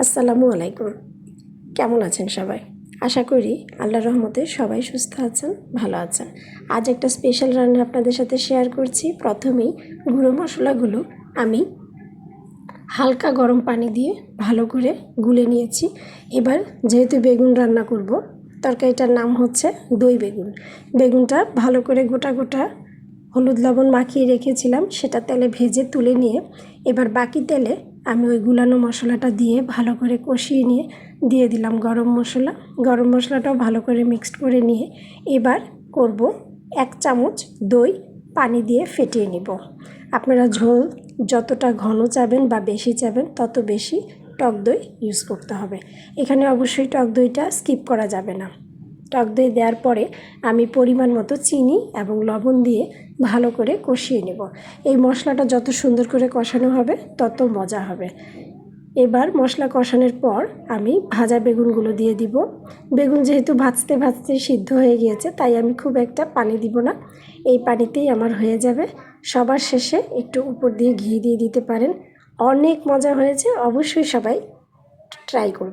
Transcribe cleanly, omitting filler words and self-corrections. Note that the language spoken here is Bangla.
আসসালামু আলাইকুম। কেমন আছেন সবাই? আশা করি আল্লাহর রহমতে সবাই সুস্থ আছেন, ভালো আছেন। আজ একটা স্পেশাল রান্না আপনাদের সাথে শেয়ার করছি। প্রথমেই গুঁড়ো মশলাগুলো আমি হালকা গরম পানি দিয়ে ভালো করে গুলে নিয়েছি। এবার যেহেতু বেগুন রান্না করব, তরকারিটার নাম হচ্ছে দই বেগুন। বেগুনটা ভালো করে গোটা গোটা হলুদ লবণ মাখিয়ে রেখেছিলাম, সেটা তেলে ভেজে তুলে নিয়ে এবার বাকি তেলে আমি ওই গুলানো মশলাটা দিয়ে ভালো করে কষিয়ে নিয়ে দিয়ে দিলাম গরম মশলা। গরম মশলাটাও ভালো করে মিক্সড করে নিয়ে এবার করব 1 চামচ দই পানি দিয়ে ফেটিয়ে নিব। আপনারা ঝোল যতটা ঘন চাবেন বা বেশি চাবেন তত বেশি টক দই ইউজ করতে হবে। এখানে অবশ্যই টক দইটা স্কিপ করা যাবে না। টক দই দেওয়ার পরে আমি পরিমাণ মতো চিনি এবং লবণ দিয়ে ভালো করে কষিয়ে নেব। এই মশলাটা যত সুন্দর করে কষানো হবে তত মজা হবে। এবার মশলা কষানোর পর আমি ভাজা বেগুনগুলো দিয়ে দিব। বেগুন যেহেতু ভাজতে ভাজতে সিদ্ধ হয়ে গিয়েছে, তাই আমি খুব একটা পানি দিব না, এই পানিতেই আমার হয়ে যাবে। সবার শেষে একটু উপর দিয়ে ঘি দিয়ে দিতে পারেন। অনেক মজা হয়েছে, অবশ্যই সবাই ট্রাই করুন।